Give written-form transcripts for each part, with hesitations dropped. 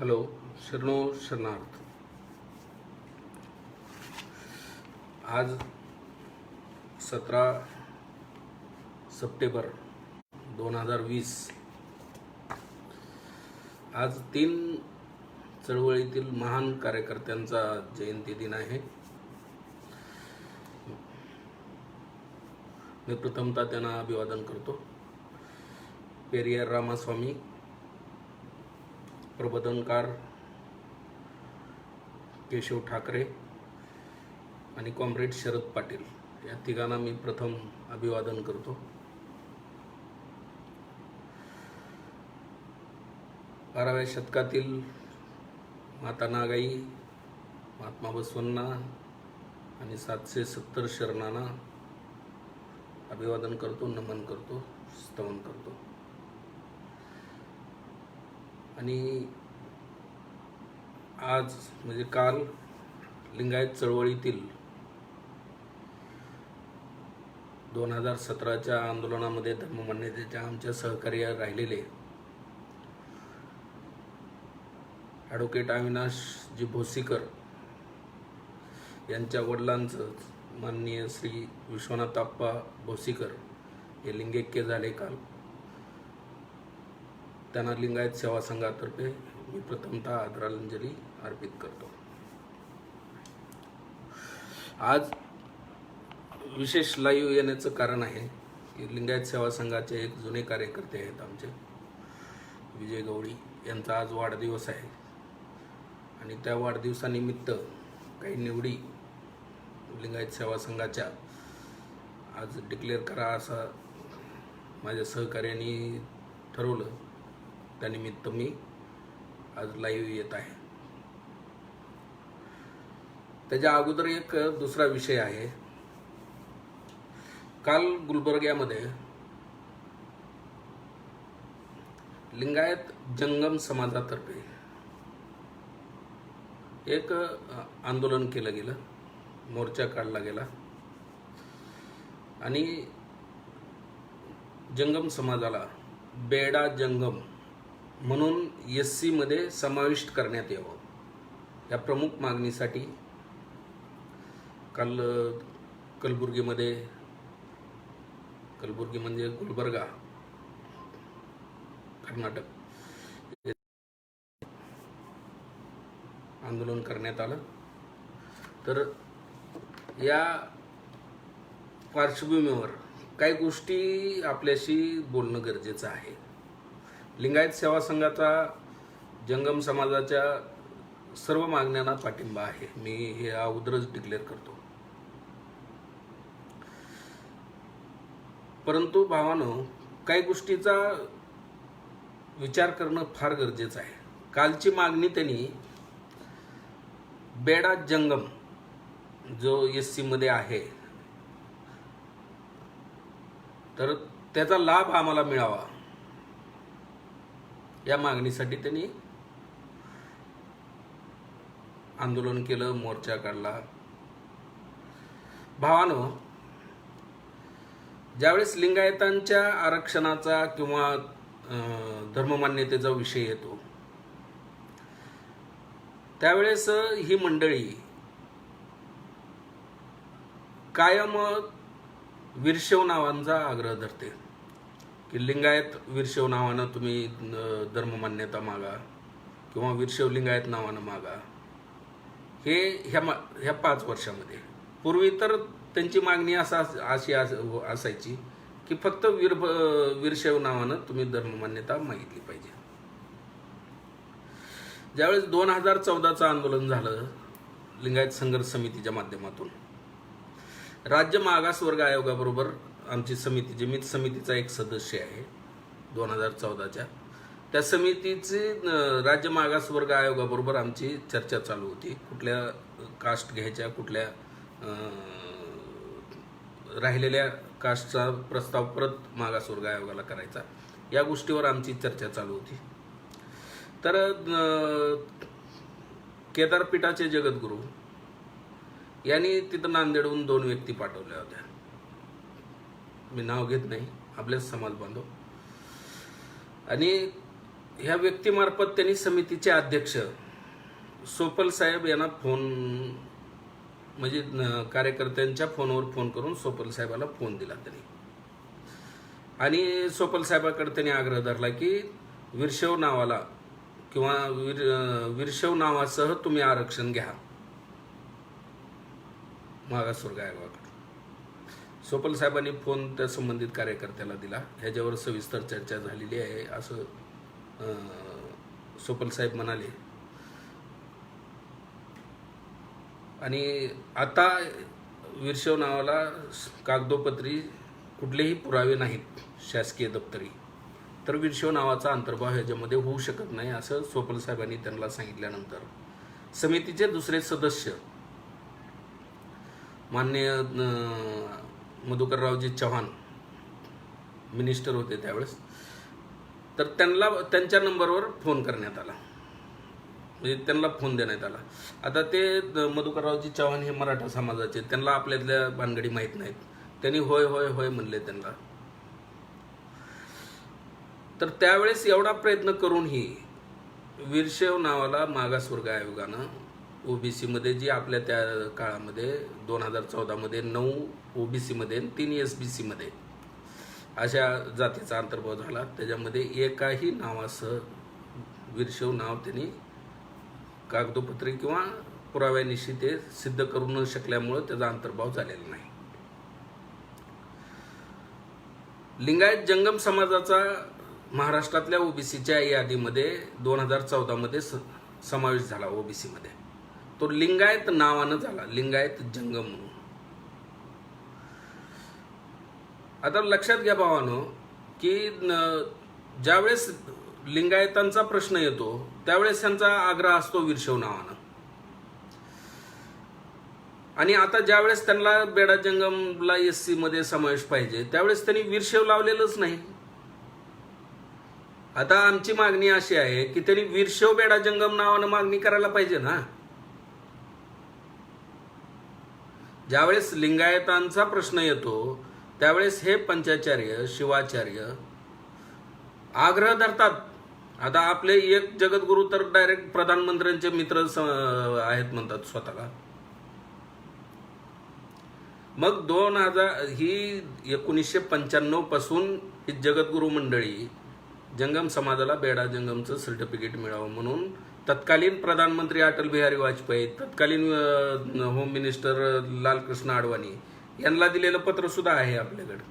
Hello, शरणो शरणार्थ. आज 17 September 2020. आज 3 चळवळीतील महान कार्यकर्त्यांचा जयंती दिन आहे. मी प्रथमतः त्यांना अभिवादन करतो. पेरियार रामास्वामी, प्रबोधनकार केशव ठाकरे आणि कॉम्रेड शरद पाटील या तिघांना मी प्रथम अभिवादन करतो. 12व्या शतकातील माता नागाई, महात्मा बसवण्णा आणि 770 शरणांना अभिवादन करतो, नमन करतो, स्तवन करतो. आणि आज म्हणजे काल लिंगायत चळवळीतील 2017च्या आंदोलनामध्ये धर्ममान्यतेच्या आमच्या सहकार्य राहिलेले ॲडव्होकेट अविनाशजी भोसीकर यांच्या वडिलांचं माननीय श्री विश्वनाथाप्पा भोसीकर हे लिंगैक्य झाले काल. त्यांना लिंगायत सेवा संघातर्फे मी प्रथमतः आदरांजली अर्पित करतो. आज विशेष लाईव्ह येण्याचं कारण आहे की लिंगायत सेवा संघाचे एक जुने कार्यकर्ते आहेत आमचे विजय गवळी यांचा आज वाढदिवस आहे आणि त्या वाढदिवसानिमित्त काही निवडी लिंगायत सेवा संघाच्या आज डिक्लेअर करा असं माझ्या सहकार्याने ठरवलं. त्यानिमित्त मी आज लाईव्ह येत आहे. त्याच्या अगोदर एक दुसरा विषय आहे. काल गुलबर्ग्यामध्ये लिंगायत जंगम समाजातर्फे एक आंदोलन केलं गेलं, मोर्चा काढला गेला आणि जंगम समाजाला बेडा जंगम म्हणून SC मध्ये समाविष्ट करण्यात यावं या प्रमुख मागणीसाठी काल कलबुर्गी म्हणजे गुलबर्गा, कर्नाटक आंदोलन करण्यात आलं. तर या पार्श्वभूमीवर काही गोष्टी आपल्याशी बोलणं गरजेचं आहे. लिंगायत सेवा संघाचा जंगम समाजाच्या सर्व मागण्यांना पाठिंबा आहे. मी हे अगोदरच डिक्लेअर करतो. परंतु भावानो, काही गोष्टीचा विचार करणं फार गरजेचं आहे. कालची मागणी त्यांनी बेडा जंगम जो SC मध्ये आहे तर त्याचा लाभ आम्हाला मिळावा या मागणीसाठी त्यांनी आंदोलन केलं, मोर्चा काढला. भावानो, ज्यावेळेस लिंगायतांच्या आरक्षणाचा किंवा धर्ममान्यतेचा विषय येतो त्यावेळेस ही मंडळी कायम वीरशैव नावांचा आग्रह धरते की लिंगायत वीरशैव नावानं तुम्ही धर्ममान्यता मागा किंवा वीरशैव लिंगायत नावानं मागा. हे ह्या 5 वर्षामध्ये पूर्वी तर त्यांची मागणी अशी असायची की फक्त वीरशैव नावानं तुम्ही धर्ममान्यता मागितली पाहिजे. ज्यावेळेस 2014चं आंदोलन झालं लिंगायत संघर्ष समितीच्या माध्यमातून, राज्य मागासवर्ग आयोगाबरोबर आमची समिती, जे मी समितीचा एक सदस्य आहे 2014च्या, त्या समितीची राज्य मागासवर्ग आयोगाबरोबर आमची चर्चा चालू होती. कुठल्या कास्ट घ्यायच्या, कुठल्या राहिलेल्या कास्टचा प्रस्ताव परत मागासवर्ग आयोगाला करायचा, या गोष्टीवर आमची चर्चा चालू होती. तर केदारपीठाचे जगद्गुरू यांनी तिथं नांदेडहून 2 व्यक्ती पाठवल्या होत्या. मी नाव घेत नाही, आपलेच समाज बांधव. आणि ह्या व्यक्तीमार्फत त्यांनी समितीचे अध्यक्ष सोपल साहेब यांना फोन म्हणजे कार्यकर्त्यांच्या फोनवर फोन करून सोपल साहेबाला फोन दिला त्यांनी आणि सोपल साहेबाकडे त्यांनी आग्रह धरला की वीरशैव नावाला किंवा वीरशैव नावासह तुम्ही आरक्षण घ्या मागासवर्ग आयोगाकडे. सोपल साहेबांनी फोन त्या संबंधित कार्यकर्त्याला दिला. ह्याच्यावर सविस्तर चर्चा झालेली आहे असं सोपल साहेब म्हणाले. आणि आता वीरशैव नावाला कागदोपत्री कुठलेही पुरावे नाहीत शासकीय दप्तरी, तर वीरशैव नावाचा अंतर्भाव ह्याच्यामध्ये होऊ शकत नाही असं सोपल साहेबांनी त्यांना सांगितल्यानंतर समितीचे दुसरे सदस्य माननीय मधुकररावजी चव्हाण मिनिस्टर होते त्यावेळेस, तर त्यांच्या नंबरवर फोन करण्यात आला, म्हणजे त्यांना फोन देण्यात आला. आता ते मधुकररावजी चव्हाण हे मराठा समाजाचे, त्यांना आपल्यातल्या भानगडी माहीत नाहीत. त्यांनी होय होय होय म्हणले त्यांना. तर त्यावेळेस एवढा प्रयत्न करूनही वीरशैव नावाला मागासवर्ग आयोगानं ओबीसी मध्ये जी आपल्या त्या काळामध्ये 2014 मध्ये 9 ओबीसी मध्ये 3 एसबीसी मध्ये अशा जातीचा अंतर्भाव झाला. त्याच्यामध्ये एकाही नावासह वीरशैव नाव त्यांनी कागदोपत्री किंवा पुराव्यानिशी ते सिद्ध करू न शकल्यामुळे त्याचा अंतर्भाव झालेला नाही. लिंगायत जंगम समाजाचा महाराष्ट्रातल्या ओबीसीच्या यादीमध्ये 2014 मध्ये समावेश झाला ओबीसी मध्ये. तो लिंगायत नावानं झाला, लिंगायत जंगम म्हणून. आता लक्षात घ्या भावानो की ज्यावेळेस लिंगायतांचा प्रश्न येतो त्यावेळेस त्यांचा आग्रह असतो वीरशैव नावानं, आणि आता ज्यावेळेस त्यांना बेडा जंगमला एससी मध्ये समावेश पाहिजे त्यावेळेस त्यांनी वीरशैव लावलेलंच नाही. आता आमची मागणी अशी आहे की त्यांनी वीरशैव बेडा जंगम नावानं मागणी करायला पाहिजे ना. ज्यावेळेस लिंगायतांचा प्रश्न येतो त्यावेळेस हे पंचाचार्य शिवाचार्य आग्रह धरतात. आता आपले एक जगद्गुरू तर डायरेक्ट प्रधानमंत्र्यांचे मित्र आहेत म्हणतात स्वतःला. मग 1995 पासून ही जगद्गुरू मंडळी जंगम समाजाला बेडा जंगमचं सर्टिफिकेट मिळावं म्हणून तत्कालीन प्रधानमंत्री अटल बिहारी वाजपेयी, तत्कालीन होम मिनिस्टर लालकृष्ण अडवाणी यांना दिलेलं पत्र सुद्धा आहे आपल्याकडे.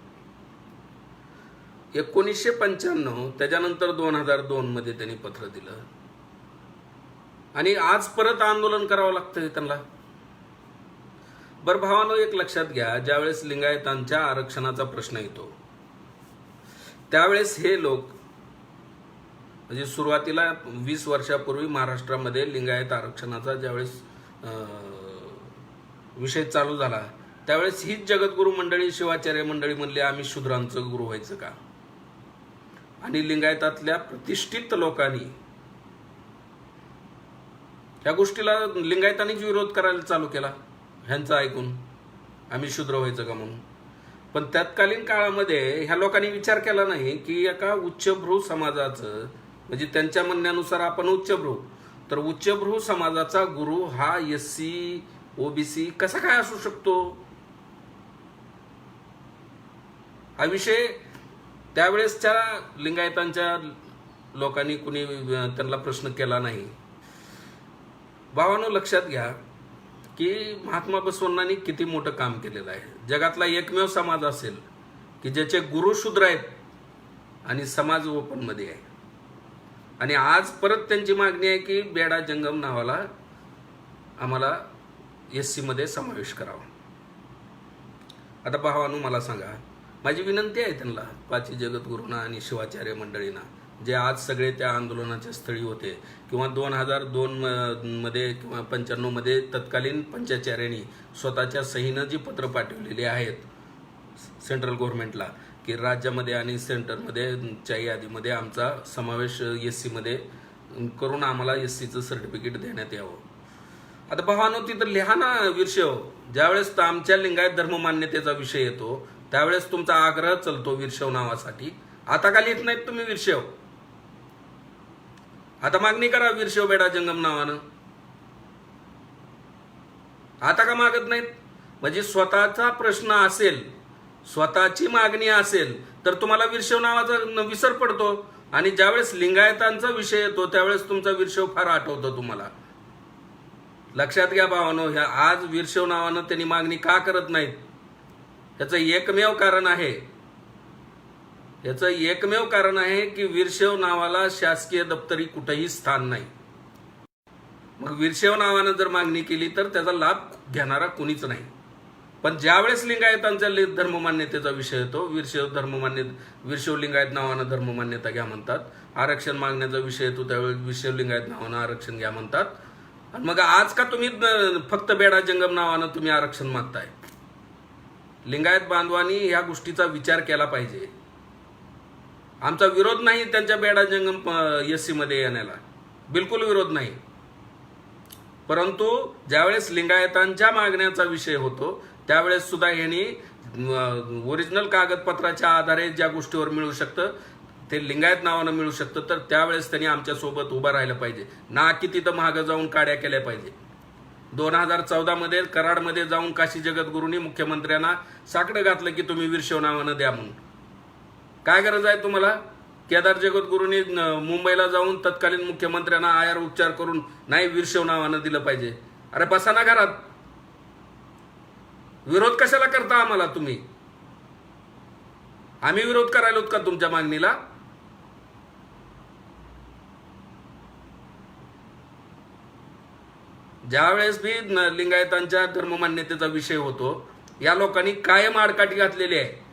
1995 त्याच्यानंतर 2002 मध्ये त्यांनी पत्र दिलं आणि आज परत आंदोलन करावं लागतं त्यांना. बरं भावानो, एक लक्षात घ्या, ज्यावेळेस लिंगायतांच्या आरक्षणाचा प्रश्न येतो त्यावेळेस हे लोक म्हणजे सुरुवातीला 20 वर्षापूर्वी महाराष्ट्रामध्ये लिंगायत आरक्षणाचा ज्यावेळेस विषय चालू झाला त्यावेळेस हीच जगद्गुरू मंडळी शिवाचार्य मंडळी म्हणले आम्ही शूद्रांचं गुरु व्हायचं का. आणि लिंगायतातल्या प्रतिष्ठित लोकांनी या गोष्टीला लिंगायतांनीच विरोध करायला चालू केला ह्यांचं ऐकून, आम्ही शूद्र व्हायचं का म्हणून. पण तत्कालीन काळामध्ये ह्या लोकांनी विचार केला नाही की एका उच्चभ्रू समाजाचं, म्हणजे त्यांच्या म्हणण्यानुसार आपण उच्चभ्रू, तर उच्चभ्रू समाजाचा गुरु हा एससी ओबीसी कसा काय असू शकतो. हा विषय त्यावेळेसच्या लिंगायतांच्या लोकांनी कुणी त्यांना प्रश्न केला नाही. भावांनो, लक्षात घ्या की महात्मा बसवण्णांनी किती मोठं काम केलेलं आहे. जगातला एकमेव समाज असेल की ज्याचे गुरु शूद्र आहेत आणि समाज ओपन मध्ये आहे. आणि आज परत त्यांची मागणी आहे की बेडा जंगम नावाला आम्हाला एससी मध्ये समावेश करावा. आता भावांनो, मला सांगा, माझी विनंती आहे त्यांना, पाची जगद्गुरूंना आणि शिवाचार्य मंडळींना, जे आज सगळे त्या आंदोलनाच्या स्थळी होते किंवा 2002 मध्ये किंवा 95 मध्ये तत्कालीन पंचाचार्यांनी स्वतःच्या सहीनं जी पत्र पाठवलेली आहेत सेंट्रल गव्हर्नमेंटला की राज्यामध्ये आणि सेंटरमध्ये च्या यादीमध्ये आमचा समावेश एससी मध्ये करून आम्हाला एससीचं सर्टिफिकेट देण्यात यावं. आता भावानो, तिथं लिहा ना वीरशैव. ज्यावेळेस आमच्या लिंगायत धर्म मान्यतेचा विषय येतो त्यावेळेस तुमचा आग्रह चलतो वीरशैव नावासाठी. आता का लिहित नाहीत तुम्ही वीरशैव? आता मागणी करा वीरशैव बेडा जंगम नावानं. आता का मागत नाहीत? म्हणजे स्वतःचा प्रश्न असेल, स्वतःची मागणी असेल तर तुम्हाला वीरशैव नावाचा विसर पडतो, आणि ज्यावेळेस लिंगायतांचा विषय येतो त्यावेळेस तुमचा वीरशैव फार आठवतो तुम्हाला. लक्षात घ्या भावानो, ह्या आज वीरशैव नावानं त्यांनी मागणी का करत नाहीत? याचं एकमेव कारण आहे, की वीरशैव नावाला शासकीय दप्तरी कुठेही स्थान नाही. मग वीरशैव नावानं जर मागणी केली तर त्याचा लाभ घेणारा कुणीच नाही. पण ज्यावेळेस लिंगायतांच्या धर्ममान्यतेचा विषय येतो, वीरशैव लिंगायत नावानं धर्ममान्यता घ्या म्हणतात. आरक्षण मागण्याचा विषय येतो त्यावेळेस वीरशैव लिंगायत नावानं आरक्षण घ्या म्हणतात. आणि मग आज का तुम्ही फक्त बेडा जंगम नावानं तुम्ही आरक्षण मागताय? लिंगायत बांधवांनी ह्या गोष्टीचा विचार केला पाहिजे. आमचा विरोध नाही त्यांच्या बेडा जंगम SC मध्ये येण्याला, बिलकुल विरोध नाही. परंतु ज्यावेळेस लिंगायतांच्या मागण्याचा विषय होतो त्यावेळेस सुद्धा यांनी ओरिजिनल कागदपत्राच्या आधारे ज्या गोष्टीवर मिळू शकतं ते लिंगायत नावानं मिळू शकतं, तर त्यावेळेस त्यांनी आमच्यासोबत उभं राहिलं पाहिजे, ना की तिथं मागं जाऊन काड्या केल्या पाहिजे. 2014 मध्ये कराडमध्ये जाऊन काशी जगद्गुरूंनी मुख्यमंत्र्यांना साकडं घातलं की तुम्ही वीरशैव नावानं द्या म्हणून. काय गरज आहे तुम्हाला? केदार जगद्गुरूंनी मुंबईला जाऊन तत्कालीन मुख्यमंत्र्यांना आयर उपचार करून नाही वीरशैव नावानं दिलं पाहिजे. अरे बसा ना घरात, विरोध कशाला करता आम्हाला तुम्ही? आम्ही विरोध करायला का तुमच्या मागणीला? ज्यावेळेस भी लिंगायतांच्या धर्ममान्यतेचा विषय होतो या लोकांनी कायम आडकाठी घातलेली आहे.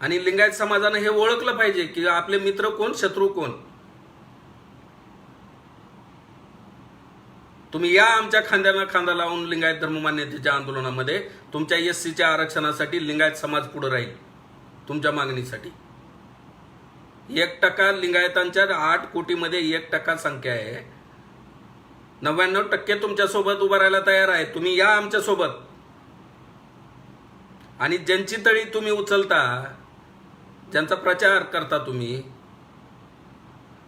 आणि लिंगायत समाजानं हे ओळखलं पाहिजे की आपले मित्र कोण, शत्रू कोण. तुम्ही या आमच्या खांद्याला खांदा लावून लिंगायत धर्ममान्यतेच्या आंदोलनामध्ये तुमच्या SCच्या आरक्षणासाठी लिंगायत समाज पुढे राहील तुमच्या मागणीसाठी. 1% लिंगायतांच्या 8 कोटीमध्ये 1% संख्या आहे. 99% तुमच्यासोबत उभं राहायला तयार आहे. तुम्ही या आमच्या सोबत. आणि ज्यांची तळी तुम्ही उचलता, ज्यांचा प्रचार करता तुम्ही,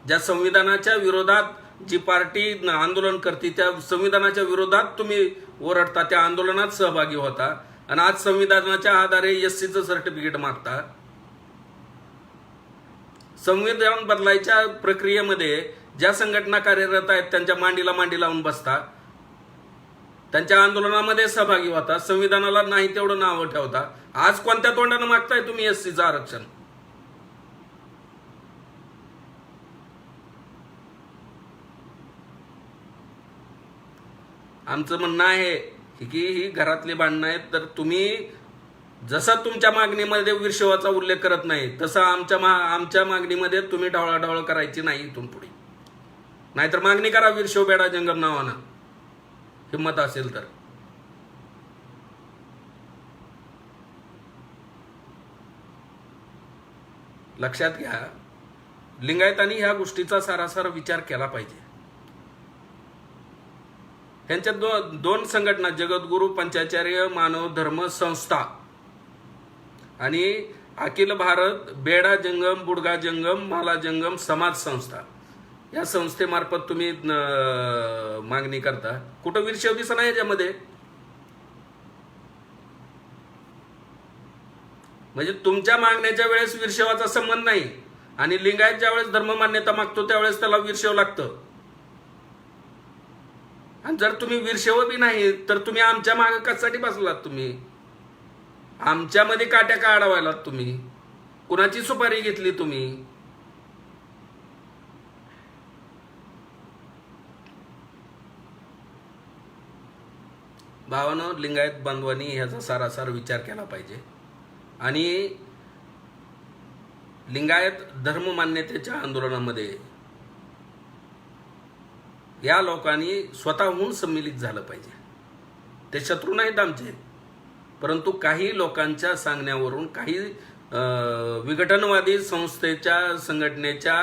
ज्या संविधानाच्या विरोधात जी पार्टी आंदोलन करते त्या संविधानाच्या विरोधात तुम्ही ओरडता, त्या आंदोलनात सहभागी होता, आणि आज संविधानाच्या आधारे SCचं सर्टिफिकेट मागता. संविधान बदलायच्या प्रक्रियेमध्ये ज्या संघटना कार्यरत आहेत त्यांच्या मांडीला मांडी लावून बसता, त्यांच्या आंदोलनामध्ये सहभागी होता, संविधानाला नाही तेवढं नावं ठेवता. आज कोणत्या तोंडानं मागताय तुम्ही SCचं आरक्षण? आमचं म्हणणं आहे की ही घरातली भांडणं आहेत, तर तुम्ही जसं तुमच्या मागणीमध्ये वीरशैवाचा उल्लेख करत नाही तसं आमच्या मागणीमध्ये तुम्ही ढवळाढवळ करायची नाही इथून पुढे. नाहीतर मागणी करा वीरशैव बेडा जंगम नावानं, हिंमत असेल तर. लक्षात घ्या, लिंगायतांनी ह्या गोष्टीचा सारासार विचार केला पाहिजे. त्यांच्या दोन संघटना, जगद्गुरू पंचाचार्य मानव धर्म संस्था आणि अखिल भारत बेडा जंगम बुडगा जंगम माला जंगम समाज संस्था, या संस्थेमार्फत तुम्ही मागणी करता. कुठं वीरशैव दिसत नाही याच्यामध्ये. म्हणजे तुमच्या मागण्याच्या वेळेस वीरशैवाचा संबंध नाही, आणि लिंगायत ज्यावेळेस धर्ममान्यता मागतो त्यावेळेस त्याला वीरशैव लागतं. आणि जर तुम्ही वीरशैव बी नाही तर तुम्ही आमच्या मागे कशासाठी बसलात? तुम्ही आमच्यामध्ये काट्या का अडवायलात? तुम्ही कुणाची सुपारी घेतली? तुम्ही भावानो, लिंगायत बांधवांनी ह्याचा सारासार विचार केला पाहिजे. आणि लिंगायत धर्ममान्यतेच्या आंदोलनामध्ये या लोकांनी स्वतःहून सम्मिलित झालं पाहिजे. ते शत्रू नाहीत आमचे, परंतु काही लोकांच्या सांगण्यावरून, काही विघटनवादी संघटनेच्या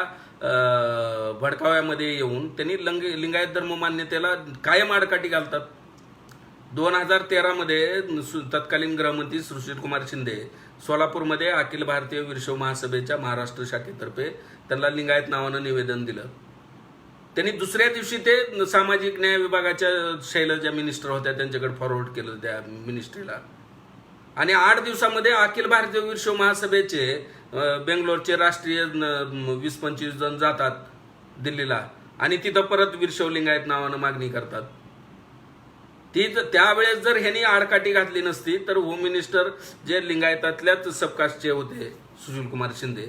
भडकाव्यामध्ये येऊन त्यांनी लिंगायत धर्ममान्यतेला कायम आडकाठी घालतात. 2013 मध्ये तत्कालीन गृहमंत्री सुशीलकुमार शिंदे सोलापूरमध्ये अखिल भारतीय वीरशैव महासभेच्या महाराष्ट्र शाखेतर्फे त्यांना लिंगायत नावानं निवेदन दिलं. त्यांनी दुसऱ्या दिवशी ते सामाजिक न्याय विभागाच्या शैलजा मिनिस्टर होत्या त्यांच्याकडे फॉरवर्ड केलं त्या मिनिस्ट्रीला. आणि 8 दिवसामध्ये अखिल भारतीय वीरशैव महासभेचे बेंगलोरचे राष्ट्रीय 20-25 जण जातात दिल्लीला आणि तिथं परत वीरशैव लिंगायत नावानं मागणी करतात. त्यावेळेस जर ह्यांनी आडकाठी घातली नसती तर होम मिनिस्टर जे लिंगायतातल्याच सबकास्टचे होते सुशील कुमार शिंदे,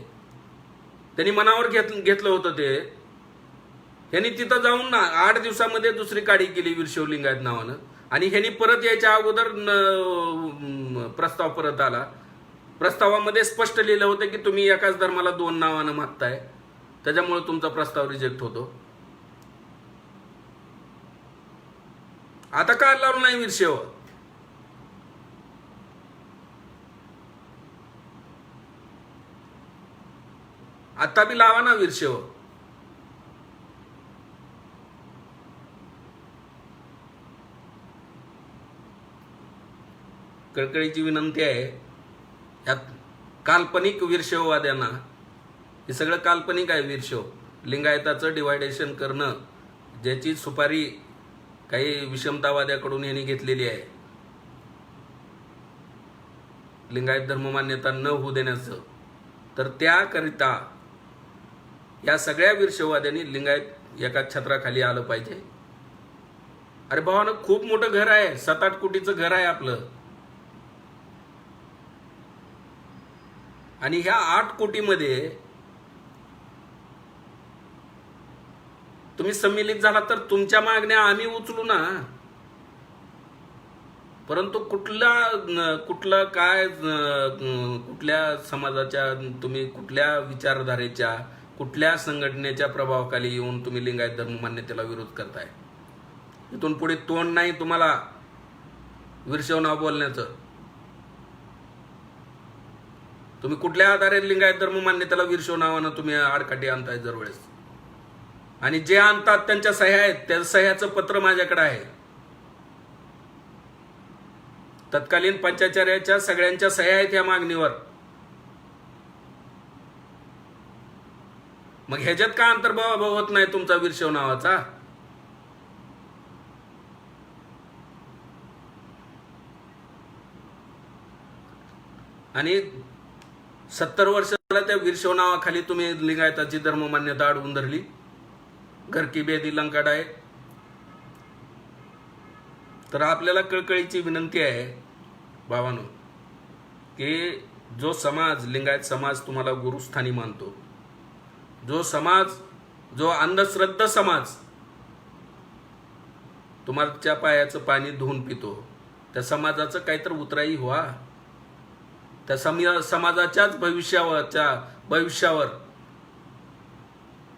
त्यांनी मनावर घेतलं होतं ते. ह्यांनी तिथं जाऊन 8 दिवसामध्ये दुसरी काढी केली वीरशैव लिंगायत नावानं. आणि ह्यांनी परत यायच्या अगोदर प्रस्ताव परत आला. प्रस्तावामध्ये स्पष्ट लिहिलं होतं की तुम्ही एकाच धर्माला 2 नावानं मागताय, त्याच्यामुळे तुमचा प्रस्ताव रिजेक्ट होतो. आता का लावलं नाही वीरशैव? आता बी लावा ना वीरशैव. कळकळीची विनंती आहे, यात काल्पनिक वीरशैववाद्यांना, हे सगळं काल्पनिक आहे. वीरशैव लिंगायताचं डिवायडेशन करणं, ज्याची सुपारी काही विषमतावाद्याकडून यांनी घेतलेली आहे, लिंगायत धर्ममान्यता न होऊ देण्याचं, तर त्याकरिता या सगळ्या वीरशैववाद्यांनी लिंगायत एका छत्राखाली आलं पाहिजे. अरे भावानं, खूप मोठं घर आहे, 7-8 कोटीचं घर आहे आपलं. आणि ह्या 8 कोटीमध्ये तुम्ही सम्मिलित झाला तर तुमच्या मागण्या आम्ही उचलू ना. परंतु कुठला काय, कुठल्या समाजाच्या, तुम्ही कुठल्या विचारधारेच्या, कुठल्या संघटनेच्या प्रभावाखाली येऊन तुम्ही लिंगायत धर्ममान्यतेला विरोध करताय? इथून पुढे तोंड नाही तुम्हाला वीरशैव नाव बोलण्याचं. तुम्ही कुठल्या आधारे लिंगायत धर्ममान्यतेला वीरशैव नावानं तुम्ही आडकाठी आणताय दरवेळेस? आणि जे आणतात त्यांच्या सह्या आहेत, त्या सह्याचं पत्र माझ्याकडे आहे. तत्कालीन पंचाचार्याच्या सगळ्यांच्या सह्या आहेत या मागणीवर. मग ह्याच्यात का अंतर्भाव होत नाही तुमचा वीरशैव नावाचा? आणि 70 वर्ष झाला त्या वीरशैव नावाखाली तुम्ही लिंगायताची धर्ममान्यता अडवून धरली. घर की बेदी लंकाट आहे. तर आपल्याला कळकळीची विनंती आहे भावानो, की जो समाज, लिंगायत समाज तुम्हाला गुरुस्थानी मानतो, जो समाज, जो अंधश्रद्धा समाज तुमच्या पायाचं पाणी धुवून पितो, त्या समाजाचं काहीतरी उतराई व्हा. त्या समाजाच्याच भविष्यावर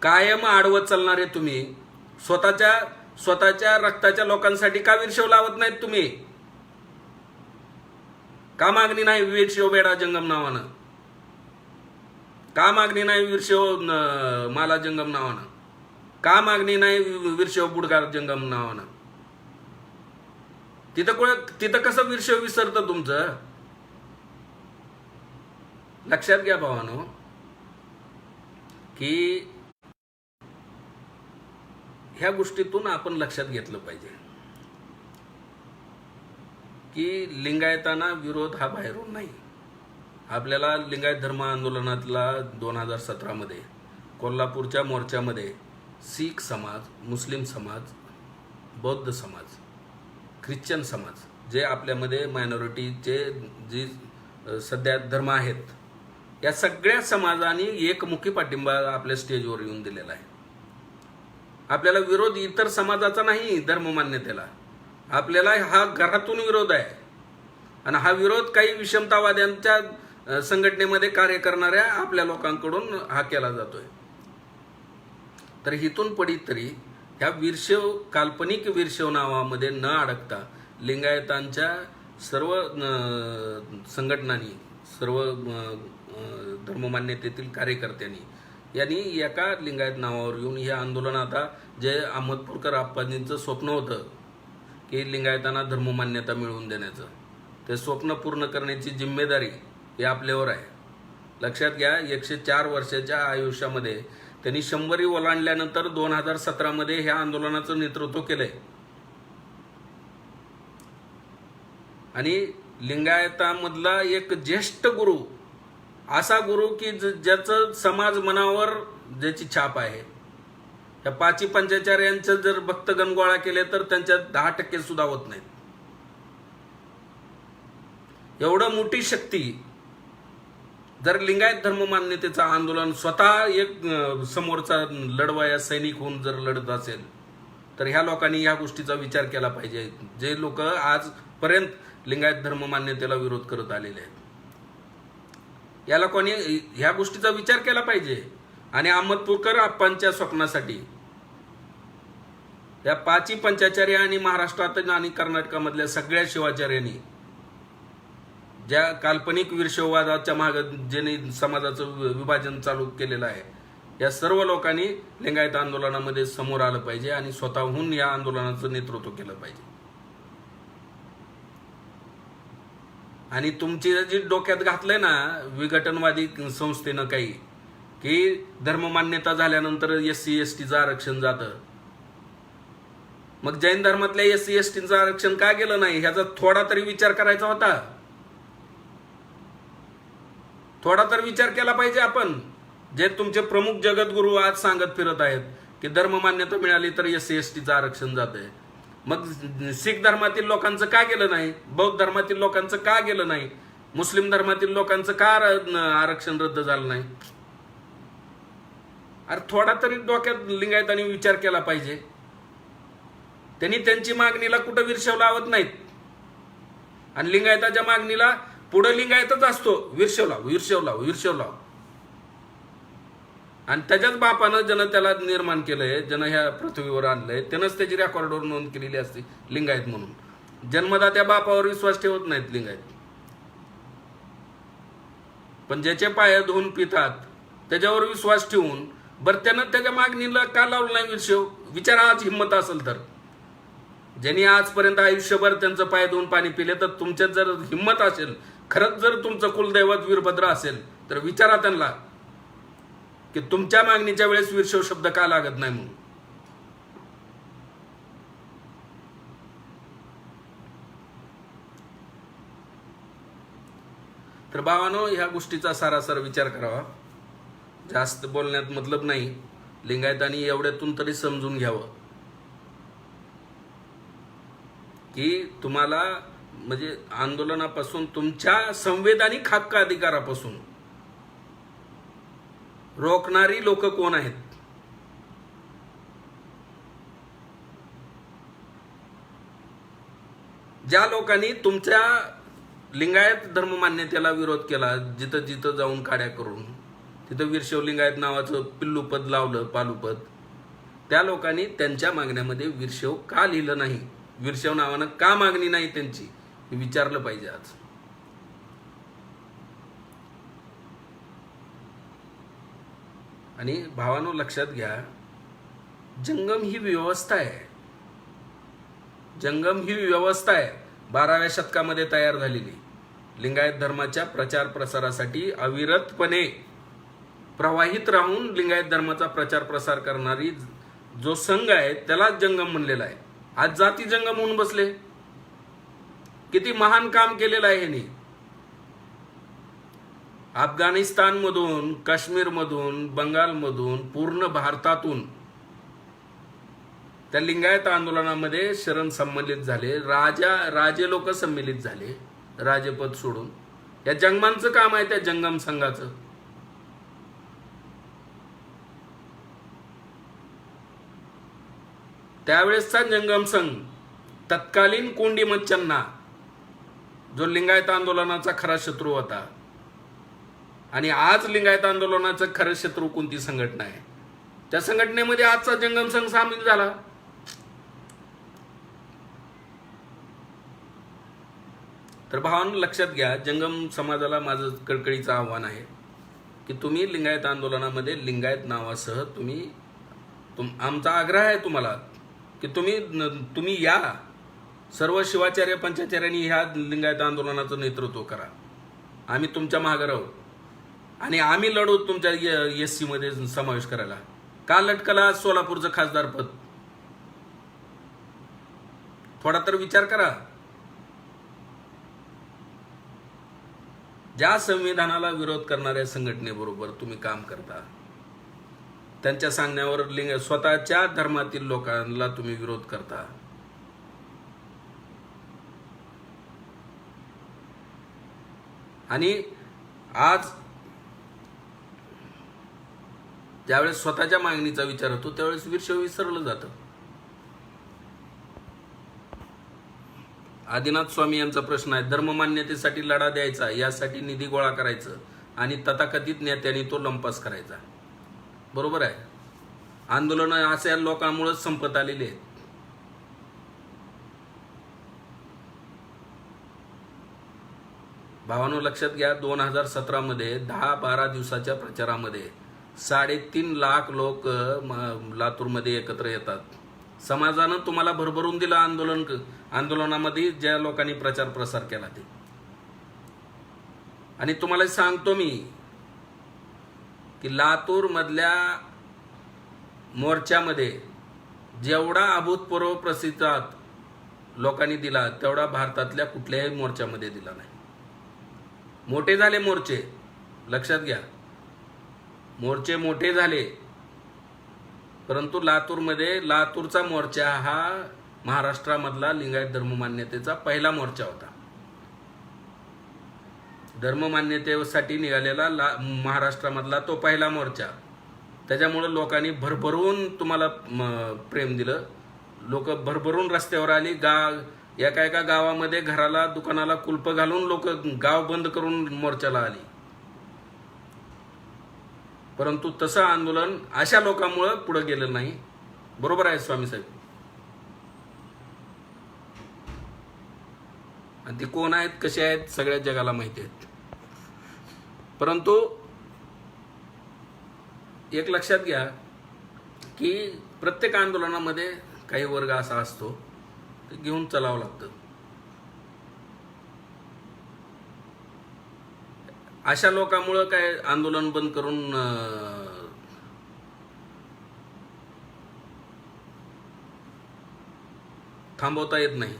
कायम आडवत चालणारे तुम्ही स्वतःच्या रक्ताच्या लोकांसाठी का वीरशैव लावत नाहीत तुम्ही? का मागणी नाही वीरशैव बेडा जंगम नावानं? का मागणी नाही वीरशैव माला जंगम नावानं? का मागणी नाही वीरशैव बुडगार जंगम नावानं? तिथं कसं वीरशैव विसरतं तुमचं? लक्षात घ्या भावानो, की ह्या गोष्टीतून आपण लक्षात घेतलं पाहिजे की लिंगायतांना विरोध हा बाहेरून नाही. आपल्याला लिंगायत धर्म आंदोलनातला 2017 मध्ये कोल्हापूरच्या मोर्चामध्ये शीख समाज, मुस्लिम समाज, बौद्ध समाज, ख्रिश्चन समाज, जे आपल्यामध्ये मायनॉरिटीचे जे सध्या धर्म आहेत, या सगळ्या समाजांनी एकमुखी पाठिंबा आपल्या स्टेजवर येऊन दिलेला आहे. आपल्याला विरोध इतर समाजाचा नाही धर्ममान्यतेला, आपल्याला हा घरातून विरोध आहे. आणि हा विरोध काही विषमतावाद्यांच्या संघटनेमध्ये कार्य करणाऱ्या आपल्या लोकांकडून हा केला जातोय. तर हिथून पडीत तरी ह्या वीरशैव, काल्पनिक वीरशैव नावामध्ये न अडकता लिंगायतांच्या सर्व संघटनांनी, सर्व धर्ममान्यतेतील कार्यकर्त्यांनी यांनी एका लिंगायत नावावर येऊन हे आंदोलन, आता जे अहमदपूरकर आप्पाजींचं स्वप्न होतं की लिंगायतांना धर्ममान्यता मिळवून देण्याचं, ते स्वप्न पूर्ण करण्याची जिम्मेदारी हे आपल्यावर आहे. लक्षात घ्या, 104 वर्षाच्या आयुष्यामध्ये त्यांनी 100 ओलांडल्यानंतर 2017 मध्ये ह्या आंदोलनाचं नेतृत्व केलंय. आणि लिंगायतामधला एक ज्येष्ठ गुरु, असा गुरु की ज्याचं समाज मनावर ज्याची छाप आहे. या पाची पंचाचार्यांचं जर भक्तगण गोळा केले तर त्यांच्यात 10% सुद्धा होत नाहीत. एवढं मोठी शक्ती जर लिंगायत धर्ममान्यतेचं आंदोलन स्वतः एक समोरचा लढवाया सैनिक होऊन जर लढत असेल तर ह्या लोकांनी ह्या गोष्टीचा विचार केला पाहिजे. जे लोक आजपर्यंत लिंगायत धर्ममान्यतेला विरोध करत आलेले आहेत, या लोकांनी ह्या गोष्टीचा विचार केला पाहिजे. आणि अहमदपूरकर आप्पांच्या स्वप्नासाठी या पाची पंचाचार्य आणि महाराष्ट्रात आणि कर्नाटकामधल्या सगळ्या शिवाचार्यांनी ज्या काल्पनिक वीरशैववादाच्या मागे ज्यांनी समाजाचं विभाजन चालू केलेलं आहे, या सर्व लोकांनी लिंगायत आंदोलनामध्ये समोर आलं पाहिजे आणि स्वतःहून या आंदोलनाचं नेतृत्व केलं पाहिजे. आणि तुमची जी डोक्यात घातलंय ना विघटनवादी संस्थेनं काही, की धर्ममान्यता झाल्यानंतर SC STचं आरक्षण जातं, मग जैन धर्मातल्या SC STचं आरक्षण का गेलं नाही ह्याचा थोडा तरी विचार करायचा होता. थोडा तर विचार केला पाहिजे आपण. जे तुमचे प्रमुख जगद्गुरू आज सांगत फिरत आहेत की धर्ममान्यता मिळाली तर SC STचं आरक्षण जातंय, मग शीख धर्मातील लोकांचं का गेलं नाही, बौद्ध धर्मातील लोकांचं का गेलं नाही, मुस्लिम धर्मातील लोकांचं का आरक्षण रद्द झालं नाही. अरे थोडा तरी डोक्यात लिंगायतांनी विचार केला पाहिजे. त्यांनी त्यांची मागणीला कुठं वीरशैव लावत नाहीत आणि लिंगायताच्या मागणीला पुढे लिंगायतच असतो, वीरशैव लाव वीरशैव लाव वीरशैव लाव. आणि त्याच्याच बापानं ज्यानं त्याला निर्माण केलंय, ज्यानं ह्या पृथ्वीवर आणलंय, त्यानंच त्याची रेकॉर्डवर नोंद केलेली असते लिंगायत म्हणून. जन्मदात्या बापावर विश्वास ठेवत नाहीत लिंगायत, पण ज्याचे पाय धुवून पितात त्याच्यावर विश्वास ठेवून बरं त्यानं त्याच्या मागणीला का लावलं नाही वीरशैव. विचारा आज हिंमत असेल तर. ज्यांनी आजपर्यंत आयुष्यभर त्यांचं पाय धुवून पाणी पिले, तर तुमच्यात जर हिंमत असेल, खरंच जर तुमचं कुलदैवत वीरभद्र असेल तर विचारा त्यांना की तुमच्या मागणीच्या वेळेस वीरशैव शब्द का लागत नाही म्हणून. तर भावानो, ह्या गोष्टीचा सारासार विचार करावा. जास्त बोलण्यात मतलब नाही. लिंगायतांनी एवढ्यातून तरी समजून घ्यावं की तुम्हाला म्हणजे आंदोलनापासून, तुमच्या संवैधानिक हक्क अधिकारापासून रोखणारी लोक कोण आहेत. ज्या लोकांनी तुमच्या लिंगायत धर्ममान्यतेला विरोध केला, जिथं जिथं जाऊन काड्या करून तिथं वीरशैव लिंगायत नावाचं पिल्लूपद लावलं, पालूपद, त्या लोकांनी त्यांच्या मागण्यामध्ये वीरशैव का लिहिलं नाही, वीरशैव नावानं का मागणी नाही त्यांची, हे विचारलं पाहिजे आज. आणि भावानो लक्षात घ्या, जंगम ही व्यवस्था आहे. जंगम ही व्यवस्था आहे 12व्या शतकामध्ये तयार झालेली. लिंगायत धर्माच्या प्रचार प्रसारासाठी अविरतपणे प्रवाहित राहून लिंगायत धर्माचा प्रचार प्रसार करणारी जो संघ आहे त्याला जंगम म्हणलेला आहे. आज जाती जंगम होऊन बसले. किती महान काम केलेलं आहे ह्यांनी. अफगाणिस्तानमधून, काश्मीरमधून, बंगालमधून, पूर्ण भारतातून त्या लिंगायत आंदोलनामध्ये शरण संमिलित झाले. राजे लोक संमिलित झाले राजेपद सोडून. या जंगमांचं काम आहे त्या जंगम संघाचं. त्यावेळेसचा जंगम संघ तत्कालीन कोंडी मच्छन्ना, जो लिंगायत आंदोलनाचा खरा शत्रू होता, आणि आज लिंगायत आंदोलनाचं खरं शत्रू कोणती संघटना आहे, त्या संघटनेमध्ये आजचा जंगम संघ सामील झाला. तर भावांनो लक्षात घ्या, जंगम समाजाला माझं कळकळीचं आव्हान आहे की तुम्ही लिंगायत आंदोलनामध्ये लिंगायत नावासह आमचा आग्रह आहे तुम्हाला की तुम्ही या. सर्व शिवाचार्य पंचाचार्यांनी ह्या लिंगायत आंदोलनाचं नेतृत्व करा. आम्ही तुमच्या मागे राहू आणि आम्ही लढू तुमच्या SC मध्ये समावेश करायला. का लटकला सोलापूरचं खासदार पद? थोडा तर विचार करा. ज्या संविधानाला विरोध करणाऱ्या संघटनेबरोबर तुम्ही काम करता, त्यांच्या सांगण्यावर स्वतःच्या धर्मातील लोकांना तुम्ही विरोध करता. आणि आज ज्यावेळेस स्वतःच्या मागणीचा विचार होतो त्यावेळेस वीरशैव विसरलं जातं. आदिनाथ स्वामी यांचा प्रश्न आहे, धर्ममान्यतेसाठी लढा द्यायचा, यासाठी निधी गोळा करायचं आणि तथाकथित नेत्यांनी तो लंपास करायचा. बरोबर आहे. आंदोलन अशा लोकांमुळेच संपत आलेले आहेत. भावांनो लक्षात घ्या, 2017 मध्ये 10-12 दिवसाच्या प्रचारामध्ये 3.5 लाख लोक लातूरमध्ये एकत्र येतात. समाजानं तुम्हाला भरभरून दिलं. आंदोलनामध्ये ज्या लोकांनी प्रचार प्रसार केला ते. आणि तुम्हाला सांगतो मी की लातूर मधल्या मोर्चामध्ये जेवढा अभूतपूर्व प्रतिसाद लोकांनी दिला तेवढा भारतातल्या कुठल्याही मोर्चामध्ये दिला नाही. मोठे झाले मोर्चे, लक्षात घ्या, मोर्चे मोठे झाले, परंतु लातूरचा मोर्चा हा महाराष्ट्रामधला लिंगायत धर्ममान्यतेचा पहिला मोर्चा होता. धर्ममान्यतेसाठी निघालेला महाराष्ट्रामधला तो पहिला मोर्चा. त्याच्यामुळे लोकांनी भरभरून तुम्हाला प्रेम दिलं. लोक भरभरून रस्त्यावर आली. एका गावामध्ये घराला दुकानाला कुलप घालून लोक गाव बंद करून मोर्चाला आली. परंतु तसं आंदोलन अशा लोकांमुळे पुढे गेलं नाही. बरोबर आहे स्वामी साहेब. आणि ती कोण आहेत, कसे आहेत, सगळ्या जगाला माहिती आहेत. परंतु एक लक्षात घ्या की प्रत्येक आंदोलनामध्ये काही वर्ग असा असतो ते घेऊन चालावं लागतं. अशा लोकांमुळे काय आंदोलन बंद करून थांबवता येत नाही.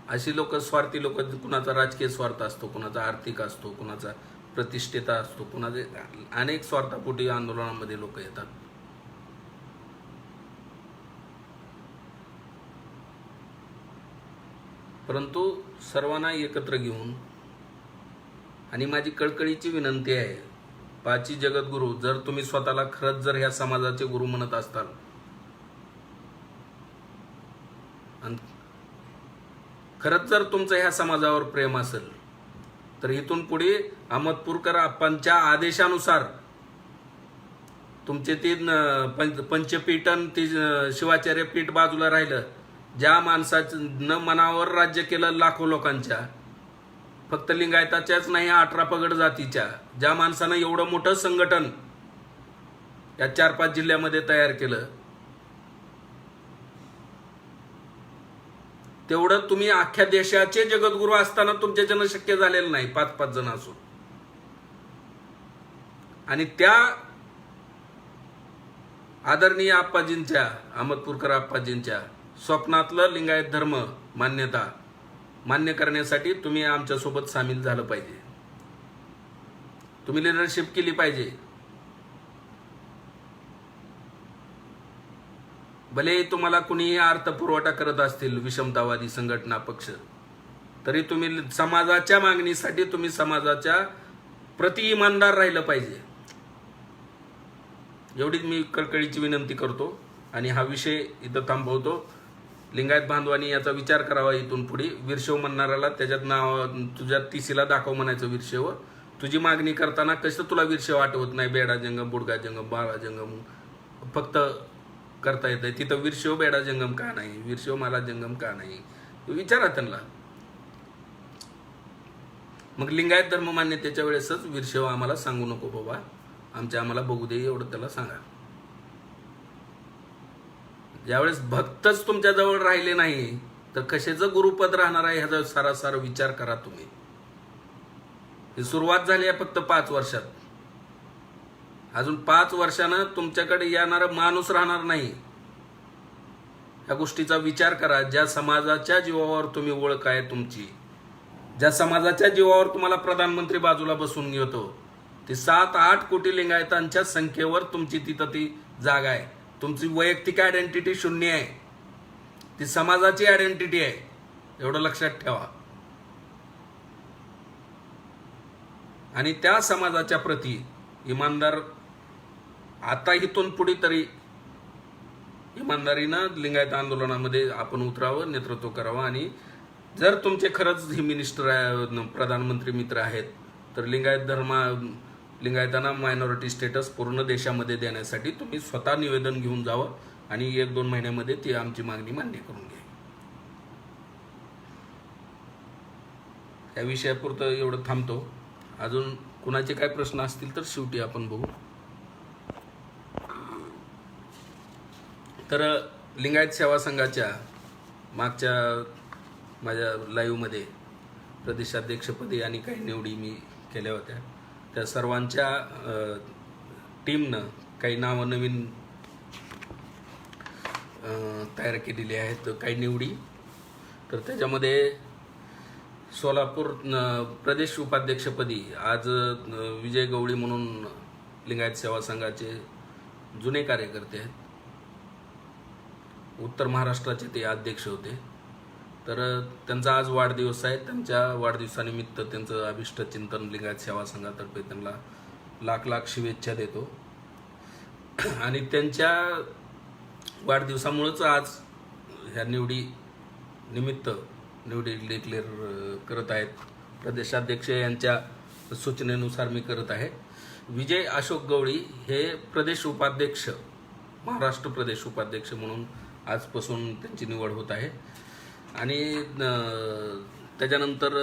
अशी लोक, स्वार्थी लोक, कुणाचा राजकीय स्वार्थ असतो, कुणाचा आर्थिक असतो, कुणाचा प्रतिष्ठेचा असतो, कुणाचे अनेक स्वार्थापोटी आंदोलनामध्ये लोक येतात. परंतु सर्वांना एकत्र घेऊन, आणि माझी कळकळीची विनंती आहे, पाची जगद्गुरू, जर तुम्ही स्वतःला खरंच जर ह्या समाजाचे गुरु म्हणत असताल आणि खरंच जर तुमचं ह्या समाजावर प्रेम असेल तर इथून पुढे अहमदपूरकर आप्पांच्या आदेशानुसार तुमचे ती पंचपीठन ती शिवाचार्य पीठ बाजूला राहिलं. ज्या माणसानं मनावर राज्य केलं लाखो लोकांच्या, फक्त लिंगायताच्याच नाही 18 पगड जातीच्या, ज्या माणसानं एवढं मोठं संघटन या 4-5 जिल्ह्यामध्ये तयार केलं, तेवढं तुम्ही अख्ख्या देशाचे जगद्गुरू असताना तुमच्या जन शक्य झालेलं नाही. 5-5 जण असून. आणि त्या आदरणीय आप्पाजींच्या, अहमदपूरकर आप्पाजींच्या स्वप्नातलं लिंगायत धर्म मान्यता मान्य करण्यासाठी तुम्ही आमच्यासोबत सामील झालं पाहिजे. तुम्ही लिडरशिप केली पाहिजे. भले तुम्हाला कुणीही अर्थ पुरवठा करत असतील विषमतावादी संघटना पक्ष, तरी तुम्ही समाजाच्या मागणीसाठी तुम्ही समाजाच्या प्रति इमानदार राहिलं पाहिजे. एवढीच मी कळकळीची विनंती करतो आणि हा विषय इथं थांबवतो. लिंगायत बांधवांनी याचा विचार करावा. इथून पुढे वीरशैव म्हणणाऱ्याला त्याच्यात नाव, तुझ्या तिसीला दाखव म्हणायचं वीरशैव. तुझी मागणी करताना कसं तुला वीरशैव आठवत नाही? बेडा जंगम, बुडगा जंगम, बाळा जंगम फक्त करता येत आहे. तिथं वीरशैव बेडा जंगम का नाही? वीरशैव मला जंगम का नाही? विचारा त्यांना. मग लिंगायत धर्म मान्यतेच्या वेळेसच वीरशैव आम्हाला सांगू नको बाबा, आम्हाला बघू दे, एवढं त्याला सांगा. ज्यावेळेस भक्तच तुमच्या जवळ राहिले नाही तर कशाचं गुरुपद राहणार आहे ह्याचा सारासार विचार करा तुम्ही. ही सुरुवात झाली आहे फक्त 5 वर्षात. अजून 5 वर्षानं तुमच्याकडे येणारा माणूस राहणार नाही. या गोष्टीचा विचार करा. ज्या समाजाच्या जीवावर तुम्ही ओळख आहे तुमची, ज्या समाजाच्या जीवावर तुम्हाला प्रधानमंत्री बाजूला बसून घेतो, ती 7-8 कोटी लिंगायतांच्या संख्येवर तुमची तिथं ती जागा आहे. तुमची वैयक्तिक आयडेंटिटी शून्य आहे, ती समाजाची आयडेंटिटी आहे. एवढं लक्षात ठेवा. आणि त्या समाजाच्या प्रती इमानदार, आता इथून पुढे तरी इमानदारीनं लिंगायत आंदोलनामध्ये आपण उतरावं, नेतृत्व करावं. आणि जर तुमचे खरंच हे मिनिस्टर प्रधानमंत्री मित्र आहेत तर लिंगायतांना मायनॉरिटी स्टेटस पूर्ण देशामध्ये देण्यासाठी तुम्ही स्वतः निवेदन घेऊन जावं आणि 1-2 महिन्यामध्ये ती आमची मागणी मान्य करून घ्या. या विषयापुरतं एवढं थांबतो. अजून कुणाचे काय प्रश्न असतील तर शेवटी आपण बघू. तर लिंगायत सेवा संघाच्या मागच्या माझ्या लाईव्हमध्ये प्रदेशाध्यक्षपदी आणि काही निवडी मी केल्या होत्या. त्या सर्वांच्या टीमनं काही नावं नवीन तयार केलेली आहेत, काही निवडी. तर त्याच्यामध्ये सोलापूर प्रदेश उपाध्यक्षपदी आज विजय गवळी म्हणून लिंगायत सेवा संघाचे जुने कार्यकर्ते आहेत. उत्तर महाराष्ट्राचे ते अध्यक्ष होते. तर त्यांचा आज वाढदिवस आहे. त्यांच्या वाढदिवसानिमित्त त्यांचं अभिष्ट चिंतन लिंगायत सेवा संघातर्फे त्यांना लाख शुभेच्छा देतो. आणि त्यांच्या वाढदिवसामुळेच आज ह्या निवडी डिक्लेअर करत आहेत. प्रदेशाध्यक्ष यांच्या सूचनेनुसार मी करत आहे. विजय अशोक गवळी हे प्रदेश उपाध्यक्ष, महाराष्ट्र प्रदेश उपाध्यक्ष म्हणून आजपासून त्यांची निवड होत आहे. आणि त्याच्यानंतर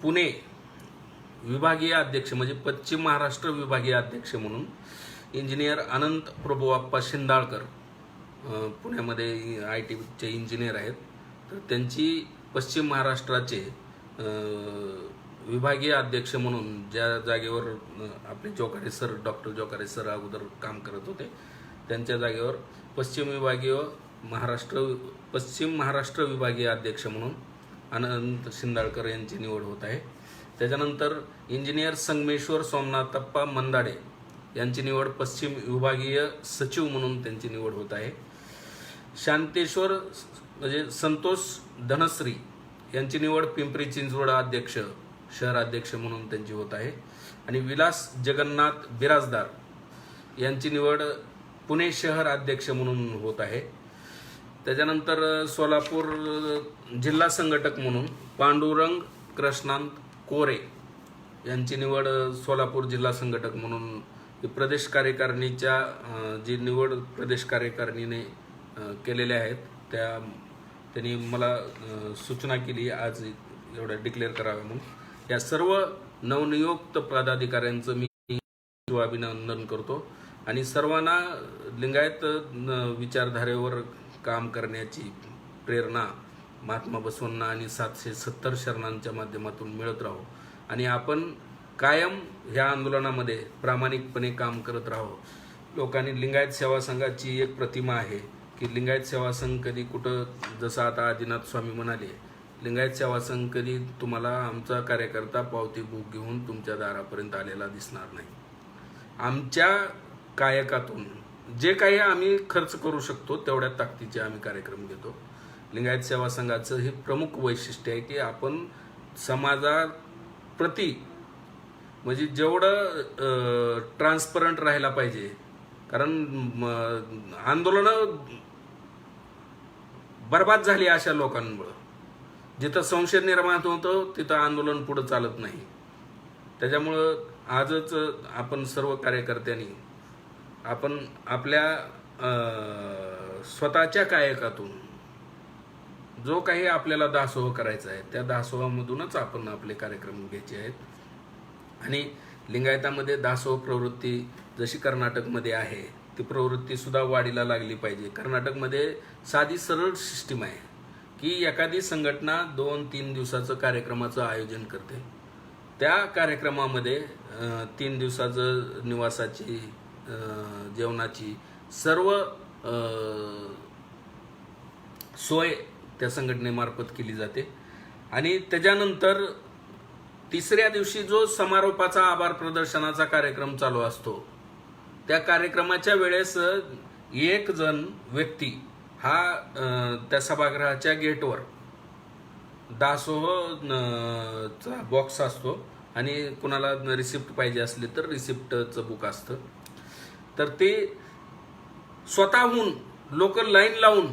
पुणे विभागीय अध्यक्ष म्हणजे पश्चिम महाराष्ट्र विभागीय अध्यक्ष म्हणून इंजिनियर अनंत प्रभुआप्पा शिंदाळकर, पुण्यामध्ये IT चे इंजिनियर आहेत. तर त्यांची पश्चिम महाराष्ट्राचे विभागीय अध्यक्ष म्हणून ज्या जागेवर आपले जोकारे सर, डॉक्टर जोकारे सर अगोदर काम करत होते, त्यांच्या जागेवर पश्चिम महाराष्ट्र विभागीय अध्यक्ष म्हणून अनंत शिंदाळकर यांची निवड होत आहे. त्याच्यानंतर इंजिनियर संगमेश्वर सोमनाथप्पा मंदाडे यांची निवड पश्चिम विभागीय सचिव म्हणून त्यांची निवड होत आहे. शांतेश्वर म्हणजे संतोष धनश्री यांची निवड पिंपरी चिंचवड अध्यक्ष, शहर अध्यक्ष म्हणून त्यांची होत आहे. आणि विलास जगन्नाथ बिराजदार यांची निवड पुणे शहर अध्यक्ष म्हणून होत आहे. त्याच्यानंतर सोलापूर जिल्हा संघटक म्हणून पांडुरंग कृष्णांत कोरे यांची निवड सोलापूर जिल्हा संघटक म्हणून प्रदेश कार्यकारिणीच्या जी निवड प्रदेश कार्यकारिणीने केलेल्या आहेत त्यांनी मला सूचना केली आज एवढ्या डिक्लेअर कराव्या म्हणून. या सर्व नवनियुक्त पदाधिकाऱ्यांचं मी अभिनंदन करतो आणि सर्वांना लिंगायत विचारधारेवर काम करण्याची प्रेरणा महात्मा बसवांना आणि 770 शरणांच्या माध्यमातून मिळत राहू आणि आपण कायम ह्या आंदोलनामध्ये प्रामाणिकपणे काम करत राहू. लोकांनी लिंगायत सेवा संघाची एक प्रतिमा आहे की लिंगायत सेवा संघ कधी कुठं, जसं आता आदिनाथ स्वामी म्हणाले, लिंगायत सेवा संघ कधी तुम्हाला आमचा कार्यकर्ता पावती बुक घेऊन तुमच्या दारापर्यंत आलेला दिसणार नाही. आमच्या कायकातून जे काही आम्ही खर्च करू शकतो तेवढ्या ताकदीचे आम्ही कार्यक्रम घेतो. लिंगायत सेवा संघाचं हे प्रमुख वैशिष्ट्य आहे की आपण समाजाप्रती म्हणजे जेवढं ट्रान्सपरंट राहायला पाहिजे. कारण आंदोलनं बर्बाद झाली अशा लोकांमुळं. जिथं संशय निर्माण होतो तिथं आंदोलन पुढं चालत नाही. त्याच्यामुळं आजच आपण सर्व कार्यकर्त्यांनी आपण आपल्या स्वतःच्या कायकातून जो काही आपल्याला दासोह करायचा आहे त्या दासोहामधूनच आपण आपले कार्यक्रम घ्यायचे आहेत. आणि लिंगायतामध्ये दासोह प्रवृत्ती जशी कर्नाटकमध्ये आहे ती प्रवृत्ती सुद्धा वाढीला लागली पाहिजे. कर्नाटकमध्ये साधी सरळ सिस्टीम आहे की एखादी संघटना 2-3 दिवसाचं कार्यक्रमाचं आयोजन करते. त्या कार्यक्रमामध्ये 3 दिवसाचं निवासाची, जेवणाची सर्व सोय त्या संघटनेमार्फत केली जाते. आणि त्याच्यानंतर तिसऱ्या दिवशी जो समारोपाचा आभार प्रदर्शनाचा कार्यक्रम चालू असतो, त्या कार्यक्रमाच्या वेळेस एक जण व्यक्ती हा त्या सभागृहाच्या गेटवर दासोह चा बॉक्स असतो आणि कुणाला रिसिप्ट पाहिजे असले तर रिसिप्टचं बुक असतं. तर ते स्वतःहून लोक लाईन लावून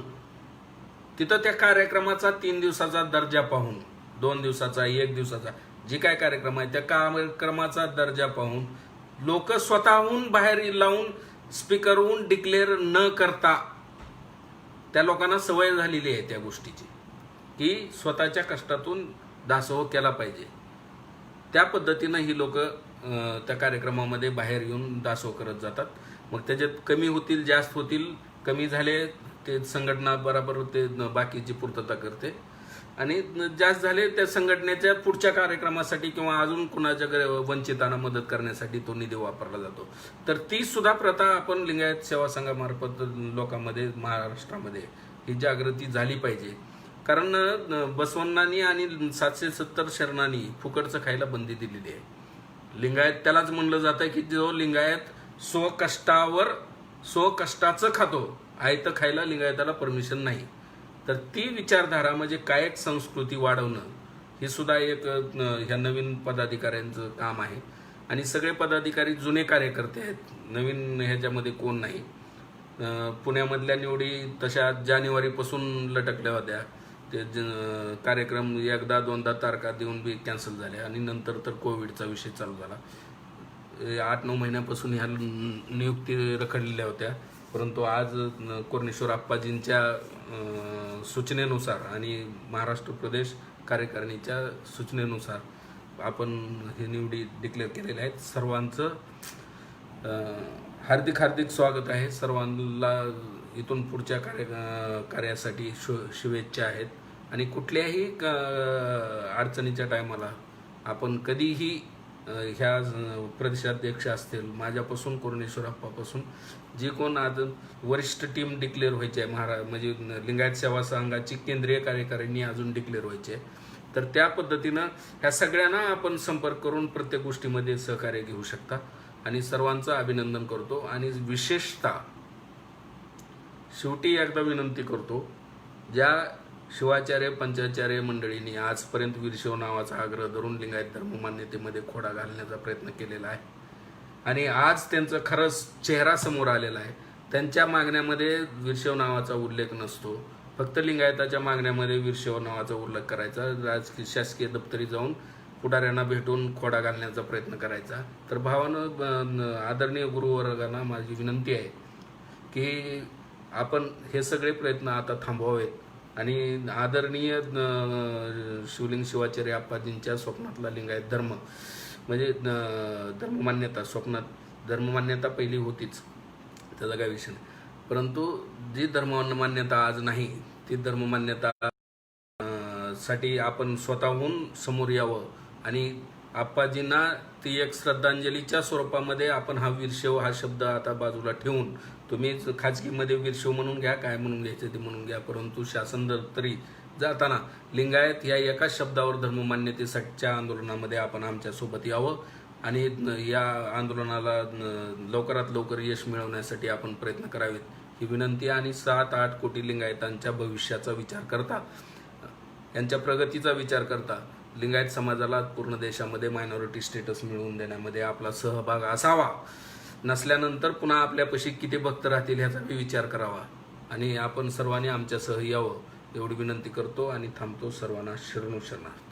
तिथं त्या कार्यक्रमाचा 3 दिवसाचा दर्जा पाहून, 2 दिवसाचा, 1 दिवसाचा, जे काय कार्यक्रम आहे त्या कार्यक्रमाचा दर्जा पाहून लोक स्वतःहून बाहेर लावून स्पीकरहून डिक्लेअर न करता, त्या लोकांना सवय झालेली आहे त्या गोष्टीची की स्वतःच्या कष्टातून दासोह केला पाहिजे. त्या पद्धतीनं ही लोक त्या कार्यक्रमामध्ये बाहेर येऊन दासोह करत जातात. मग त्याच्यात कमी होतील, जास्त होतील, कमी झाले ते संघटना बरोबर ते बाकीची पूर्तता करते आणि जास्त झाले त्या संघटनेच्या पुढच्या कार्यक्रमासाठी किंवा अजून कुणाच्या वंचितांना मदत करण्यासाठी तो निधी वापरला जातो. तर ती सुद्धा प्रथा आपण लिंगायत सेवा संघामार्फत लोकांमध्ये, महाराष्ट्रामध्ये ही जागृती झाली पाहिजे. कारण बसवण्णांनी आणि 770 शरणांनी फुकटचं खायला बंदी दिलेली आहे. लिंगायत त्यालाच म्हणलं जातं की जो लिंगायत स्वकष्टाचं खातो, आयतं खायला लिंगायताला परमिशन नाही. तर ती विचारधारा म्हणजे कायक संस्कृती वाढवणं हे सुद्धा एक ह्या नवीन पदाधिकाऱ्यांचं काम आहे. आणि सगळे पदाधिकारी जुने कार्यकर्ते आहेत, नवीन ह्याच्यामध्ये कोण नाही. पुण्यामधल्या निवडी तशा जानेवारीपासून लटकल्या होत्या. ते कार्यक्रम 1-2 तारखा देऊन बी कॅन्सल झाले आणि नंतर तर कोविडचा विषय चालू झाला. 8-9 महिन्यापासून ह्या नियुक्ती रखडलेल्या होत्या. परंतु आज कोरणेश्वर आप्पाजींच्या सूचनेनुसार आणि महाराष्ट्र प्रदेश कार्यकारिणीच्या सूचनेनुसार आपण हे निवडी डिक्लेअर केलेल्या आहेत. सर्वांचं हार्दिक हार्दिक स्वागत आहे. सर्वांना इथून पुढच्या कार्यासाठी शुभेच्छा आहेत. आणि कुठल्याही अडचणीच्या टायमाला आपण कधीही ह्या प्रदेशाध्यक्ष असतील, माझ्यापासून कोरणेश्वर आप्पापासून जे कोण आज वरिष्ठ टीम डिक्लेअर व्हायची आहे, म्हणजे लिंगायत सेवा संघाची केंद्रीय कार्यकारिणी अजून डिक्लेअर व्हायची आहे, तर त्या पद्धतीनं ह्या सगळ्यांना आपण संपर्क करून प्रत्येक गोष्टीमध्ये सहकार्य घेऊ शकता. आणि सर्वांचं अभिनंदन करतो. आणि विशेषतः शेवटी एकदा विनंती करतो, ज्या शिवाचार्य पंचाचार्य मंडळींनी आजपर्यंत वीरशैव नावाचा आग्रह धरून लिंगायत धर्ममान्यतेमध्ये खोडा घालण्याचा प्रयत्न केलेला आहे आणि आज त्यांचा खरंच चेहरा समोर आलेला आहे. त्यांच्या मागण्यामध्ये वीरशैव नावाचा उल्लेख नसतो. फक्त लिंगायताच्या मागण्यामध्ये वीरशैव नावाचा उल्लेख करायचा, राजकीय शासकीय दप्तरी जाऊन पुढाऱ्यांना भेटून खोडा घालण्याचा प्रयत्न करायचा. तर भावानं, आदरणीय गुरुवर्गांना माझी विनंती आहे की आपण हे सगळे प्रयत्न आता थांबवावेत आणि आदरणीय शिवलिंग शिवाचार्य आप्पाजींच्या स्वप्नातला लिंगायत धर्म म्हणजे धर्ममान्यता, स्वप्नात धर्ममान्यता पहिली होतीच, त्याचा काही विषय नाही, परंतु जी धर्ममान्यता आज नाही ती धर्ममान्यता साठी आपण स्वतःहून समोर यावं आणि आप्पाजींना ती एक श्रद्धांजलीच्या स्वरूपामध्ये आपण हा वीरशैव हा शब्द आता बाजूला ठेवून, तुम्ही खाजगीमध्ये वीरशैव म्हणून घ्या, काय म्हणून घ्यायचं ते म्हणून घ्या, परंतु शासन दप्तरी जाताना लिंगायत या एका शब्दावर धर्ममान्यतेसाठीच्या आंदोलनामध्ये आपण आमच्यासोबत यावं आणि या आंदोलनाला लवकरात लवकर यश मिळवण्यासाठी आपण प्रयत्न करावेत ही विनंती. आणि 7-8 कोटी लिंगायतांच्या भविष्याचा विचार करता, यांच्या प्रगतीचा विचार करता लिंगायत समाजाला पूर्ण देशामध्ये मायनॉरिटी स्टेटस मिळवून देण्यामध्ये आपला सहभाग असावा. नसल्यानंतर पुन्हा आपल्यापाशी किती भक्त राहतील ह्याचा विचार करावा आणि आपण सर्वांनी आमच्यासह यावं एवढी विनंती करतो आणि थांबतो. सर्वांना शरणू शरणार्थ.